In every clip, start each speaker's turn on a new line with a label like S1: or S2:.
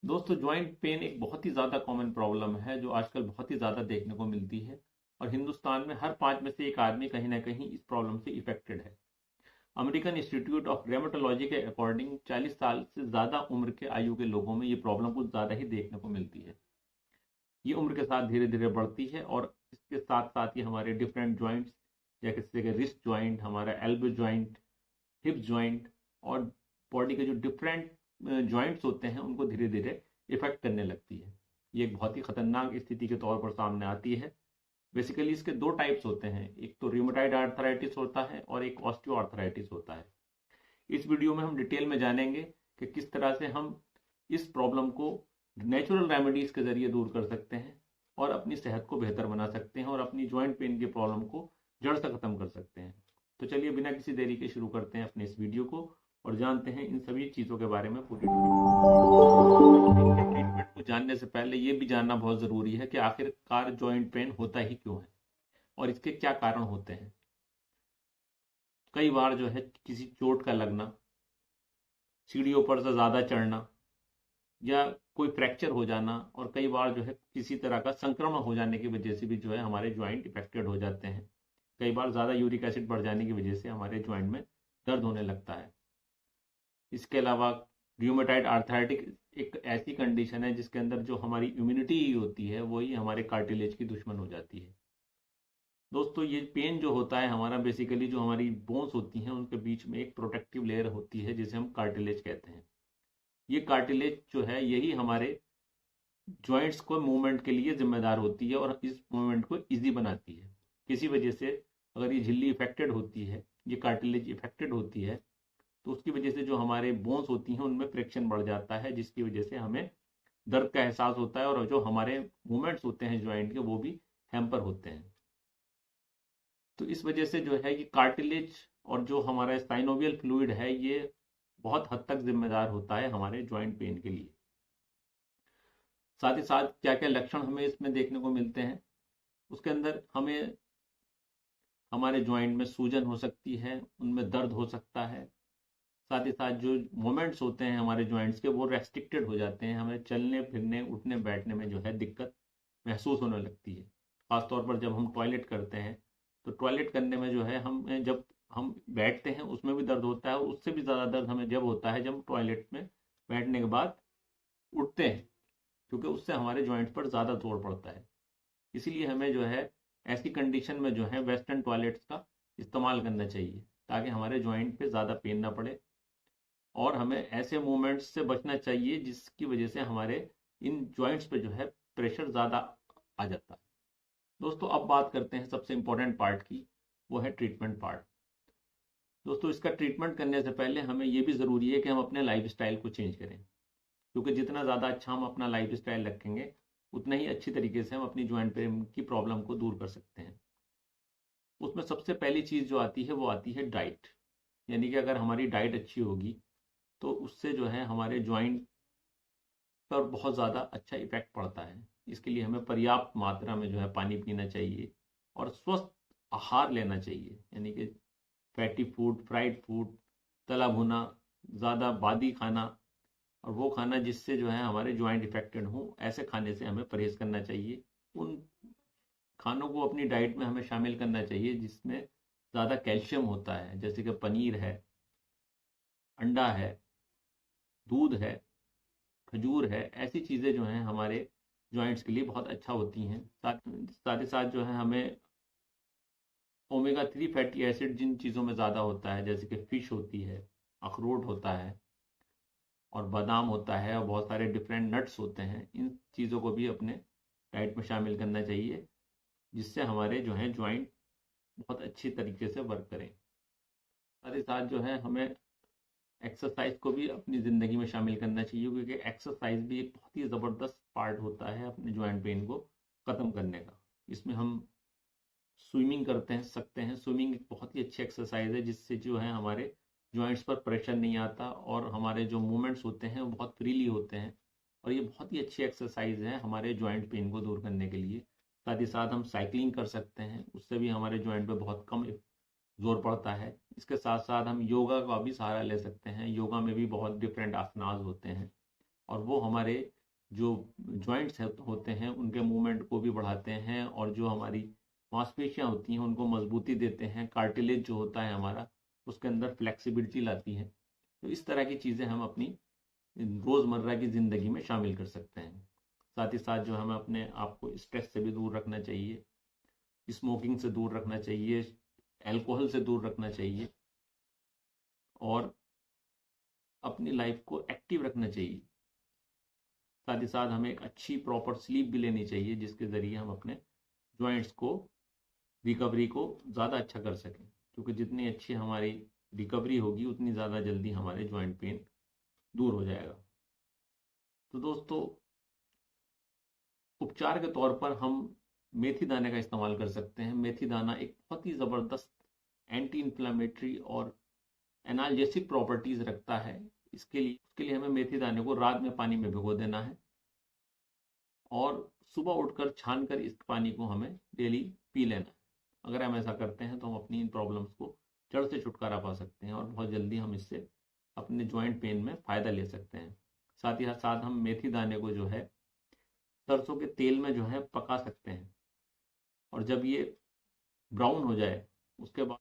S1: दोस्तों, joint pain एक बहुत ही ज़्यादा कॉमन प्रॉब्लम है जो आजकल बहुत ही ज़्यादा देखने को मिलती है। और हिंदुस्तान में हर 5 में से एक आदमी कहीं ना कहीं इस प्रॉब्लम से इफेक्टेड है। अमेरिकन इंस्टीट्यूट ऑफ रेमेटोलॉजी के अकॉर्डिंग 40 साल से ज़्यादा उम्र के आयु के लोगों में ये प्रॉब्लम कुछ ज़्यादा ही देखने को मिलती है। ये उम्र के साथ धीरे धीरे बढ़ती है और इसके साथ साथ ही हमारे डिफरेंट जॉइंट्स जैसे कि रिस्ट जॉइंट, हमारा एल्बो जॉइंट, हिप जॉइंट और बॉडी के जो डिफरेंट जॉइंट्स होते हैं उनको धीरे धीरे इफेक्ट करने लगती है। ये एक बहुत ही खतरनाक स्थिति के तौर पर सामने आती है। बेसिकली इसके दो टाइप्स होते हैं, एक तो रूमेटॉइड आर्थराइटिस होता है और एक ऑस्टियो आर्थराइटिस होता है। इस वीडियो में हम डिटेल में जानेंगे कि किस तरह से हम इस प्रॉब्लम को नेचुरल रेमेडीज के जरिए दूर कर सकते हैं और अपनी सेहत को बेहतर बना सकते हैं और अपनी जॉइंट पेन की प्रॉब्लम को जड़ से खत्म कर सकते हैं। तो चलिए बिना किसी देरी के शुरू करते हैं अपने इस वीडियो को और जानते हैं इन सभी चीज़ों के बारे में पूरी ट्रीटमेंट को जानने से पहले ये भी जानना बहुत ज़रूरी है कि आखिरकार जॉइंट पेन होता ही क्यों है और इसके क्या कारण होते हैं। कई बार जो है किसी चोट का लगना, सीढ़ियों पर से ज़्यादा चढ़ना या कोई फ्रैक्चर हो जाना और कई बार जो है किसी तरह का संक्रमण हो जाने की वजह से भी जो है हमारे जॉइंट इफेक्टेड हो जाते हैं। कई बार ज़्यादा यूरिक एसिड बढ़ जाने की वजह से हमारे जॉइंट में दर्द होने लगता है। इसके अलावा र्यूमेटॉइड आर्थराइटिस एक ऐसी कंडीशन है जिसके अंदर जो हमारी इम्यूनिटी होती है वही हमारे कार्टिलेज की दुश्मन हो जाती है। दोस्तों, ये पेन जो होता है हमारा बेसिकली जो हमारी बोन्स होती हैं उनके बीच में एक प्रोटेक्टिव लेयर होती है जिसे हम कार्टिलेज कहते हैं। ये कार्टिलेज जो है यही हमारे जॉइंट्स को मूवमेंट के लिए जिम्मेदार होती है और इस मूवमेंट को इजी बनाती है। किसी वजह से अगर ये झिल्ली इफेक्टेड होती है, ये कार्टिलेज इफेक्टेड होती है, तो उसकी वजह से जो हमारे बोन्स होती हैं उनमें फ्रिक्शन बढ़ जाता है जिसकी वजह से हमें दर्द का एहसास होता है और जो हमारे मूवमेंट्स होते हैं जॉइंट के वो भी हैम्पर होते हैं। तो इस वजह से जो है कि कार्टिलेज और जो हमारा साइनोवियल फ्लूइड है ये बहुत हद तक जिम्मेदार होता है हमारे जॉइंट पेन के लिए। साथ ही साथ क्या क्या लक्षण हमें इसमें देखने को मिलते हैं, उसके अंदर हमें हमारे जॉइंट में सूजन हो सकती है, उनमें दर्द हो सकता है। साथ ही साथ जो मोमेंट्स होते हैं हमारे जॉइंट्स के वो रेस्ट्रिक्टेड हो जाते हैं, हमें चलने फिरने उठने बैठने में जो है दिक्कत महसूस होने लगती है। ख़ासतौर पर जब हम टॉयलेट करते हैं तो टॉयलेट करने में जो है हम जब हम बैठते हैं उसमें भी दर्द होता है और उससे भी ज़्यादा दर्द हमें जब होता है जब टॉयलेट में बैठने के बाद उठते हैं, क्योंकि उससे हमारे जॉइंट्स पर ज़्यादा जोर पड़ता है। इसीलिए हमें जो है ऐसी कंडीशन में जो है वेस्टर्न टॉयलेट्स का इस्तेमाल करना चाहिए ताकि हमारे जॉइंट पे ज़्यादा पेन ना पड़े और हमें ऐसे मूवमेंट्स से बचना चाहिए जिसकी वजह से हमारे इन जॉइंट्स पे जो है प्रेशर ज़्यादा आ जाता है। दोस्तों, अब बात करते हैं सबसे इम्पोर्टेंट पार्ट की, वो है ट्रीटमेंट पार्ट। दोस्तों, इसका ट्रीटमेंट करने से पहले हमें ये भी ज़रूरी है कि हम अपने लाइफ स्टाइल को चेंज करें, क्योंकि जितना ज़्यादा अच्छा हम अपना लाइफ स्टाइल रखेंगे उतना ही अच्छी तरीके से हम अपनी जॉइंट पेन की प्रॉब्लम को दूर कर सकते हैं। उसमें सबसे पहली चीज़ जो आती है वो आती है डाइट। यानी कि अगर हमारी डाइट अच्छी होगी तो उससे जो है हमारे जॉइंट पर बहुत ज़्यादा अच्छा इफेक्ट पड़ता है। इसके लिए हमें पर्याप्त मात्रा में जो है पानी पीना चाहिए और स्वस्थ आहार लेना चाहिए। यानी कि फैटी फूड, फ्राइड फूड, तला भुना, ज़्यादा बादी खाना और वो खाना जिससे जो है हमारे जॉइंट इफेक्टेड हों, ऐसे खाने से हमें परहेज़ करना चाहिए। उन खानों को अपनी डाइट में हमें शामिल करना चाहिए जिसमें ज़्यादा कैल्शियम होता है, जैसे कि पनीर है, अंडा है, दूध है, खजूर है। ऐसी चीज़ें जो हैं हमारे जॉइंट्स के लिए बहुत अच्छा होती हैं। साथ ही साथ जो है हमें ओमेगा 3 फैटी एसिड जिन चीज़ों में ज़्यादा होता है, जैसे कि फ़िश होती है, अखरोट होता है और बादाम होता है और बहुत सारे डिफरेंट नट्स होते हैं, इन चीज़ों को भी अपने डाइट में शामिल करना चाहिए जिससे हमारे जो हैं जॉइंट बहुत अच्छी तरीके से वर्क करें। साथ ही साथ जो है हमें एक्सरसाइज को भी अपनी ज़िंदगी में शामिल करना चाहिए, क्योंकि एक्सरसाइज भी एक बहुत ही ज़बरदस्त पार्ट होता है अपने जॉइंट पेन को ख़त्म करने का। इसमें हम स्विमिंग करते हैं सकते हैं। स्विमिंग एक बहुत ही अच्छी एक्सरसाइज है जिससे जो है हमारे जॉइंट्स पर प्रेशर नहीं आता और हमारे जो मूवमेंट्स होते हैं वो बहुत फ्रीली होते हैं और ये बहुत ही अच्छी एक्सरसाइज है हमारे जॉइंट पेन को दूर करने के लिए। साथ ही साथ हम साइकिलिंग कर सकते हैं, उससे भी हमारे जॉइंट पे बहुत कम जोर पड़ता है। इसके साथ साथ हम योगा का भी सहारा ले सकते हैं। योगा में भी बहुत डिफरेंट आसनास होते हैं और वो हमारे जो जॉइंट्स होते हैं उनके मूवमेंट को भी बढ़ाते हैं, और जो हमारी मांसपेशियां होती हैं उनको मजबूती देते हैं। कार्टिलेज जो होता है हमारा, उसके अंदर फ्लेक्सिबिलिटी लाती है। तो इस तरह की चीज़ें हम अपनी रोज़मर्रा की ज़िंदगी में शामिल कर सकते हैं। साथ ही साथ जो हमें अपने आप को स्ट्रेस से भी दूर रखना चाहिए, स्मोकिंग से दूर रखना चाहिए, अल्कोहल से दूर रखना चाहिए, और अपनी लाइफ को एक्टिव रखना चाहिए। साथ ही साथ हमें एक अच्छी प्रॉपर स्लीप भी लेनी चाहिए, जिसके ज़रिए हम अपने जॉइंट्स को रिकवरी को ज़्यादा अच्छा कर सकें, क्योंकि जितनी अच्छी हमारी रिकवरी होगी उतनी ज़्यादा जल्दी हमारे जॉइंट पेन दूर हो जाएगा। तो दोस्तों, उपचार के तौर पर हम मेथी दाने का इस्तेमाल कर सकते हैं। मेथी दाना एक बहुत ही ज़बरदस्त एंटी इन्फ्लामेटरी और एनाल्जेसिक प्रॉपर्टीज़ रखता है। उसके लिए हमें मेथी दाने को रात में पानी में भिगो देना है, और सुबह उठकर छानकर इस पानी को हमें डेली पी लेना है। अगर हम ऐसा करते हैं तो हम अपनी इन प्रॉब्लम्स को जड़ से छुटकारा पा सकते हैं, और बहुत जल्दी हम इससे अपने जॉइंट पेन में फ़ायदा ले सकते हैं। साथ ही साथ हम मेथी दाने को जो है सरसों के तेल में जो है पका सकते हैं, और जब ये ब्राउन हो जाए उसके बाद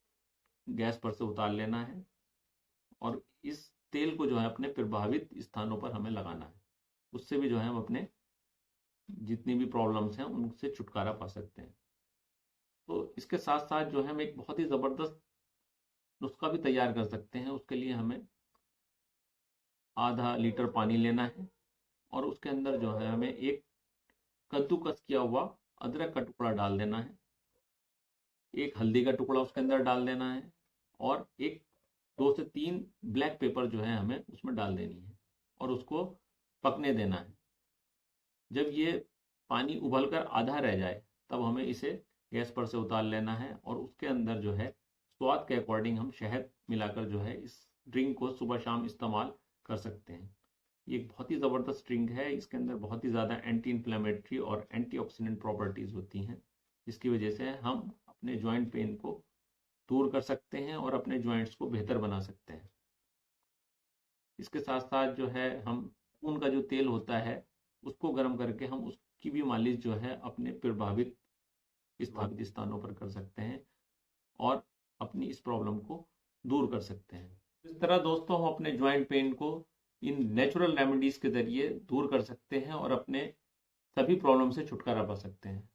S1: गैस पर से उतार लेना है, और इस तेल को जो है अपने प्रभावित स्थानों पर हमें लगाना है। उससे भी जो है हम अपने जितनी भी प्रॉब्लम्स हैं उनसे छुटकारा पा सकते हैं। तो इसके साथ साथ जो है हम एक बहुत ही ज़बरदस्त नुस्खा भी तैयार कर सकते हैं। उसके लिए हमें आधा लीटर पानी लेना है, और उसके अंदर जो है हमें एक कद्दूकस किया हुआ अदरक का टुकड़ा डाल देना है, एक हल्दी का टुकड़ा उसके अंदर डाल देना है, और एक 2 से 3 ब्लैक पेपर जो है हमें उसमें डाल देनी है, और उसको पकने देना है। जब ये पानी उबलकर आधा रह जाए तब हमें इसे गैस पर से उतार लेना है, और उसके अंदर जो है स्वाद के अकॉर्डिंग हम शहद मिलाकर जो है इस ड्रिंक को सुबह शाम इस्तेमाल कर सकते हैं। ये एक बहुत ही ज़बरदस्त ड्रिंक है। इसके अंदर बहुत ही ज़्यादा एंटी इन्फ्लेमेटरी और एंटीऑक्सीडेंट प्रॉपर्टीज़ होती हैं, जिसकी वजह से हम अपने जॉइंट पेन को दूर कर सकते हैं और अपने जॉइंट्स को बेहतर बना सकते हैं। इसके साथ साथ जो है हम ऊन का जो तेल होता है उसको गर्म करके हम उसकी भी मालिश जो है अपने प्रभावित स्थानों पर कर सकते हैं, और अपनी इस प्रॉब्लम को दूर कर सकते हैं। इस तरह दोस्तों हम अपने जॉइंट पेन को इन नेचुरल रेमेडीज के जरिए दूर कर सकते हैं, और अपने सभी प्रॉब्लम से छुटकारा पा सकते हैं।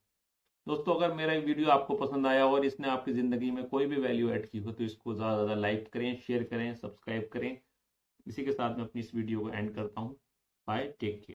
S1: दोस्तों, अगर मेरा वीडियो आपको पसंद आया और इसने आपकी ज़िंदगी में कोई भी वैल्यू ऐड की हो तो इसको ज़्यादा से ज़्यादा लाइक करें, शेयर करें, सब्सक्राइब करें। इसी के साथ मैं अपनी इस वीडियो को एंड करता हूँ। Bye, take care.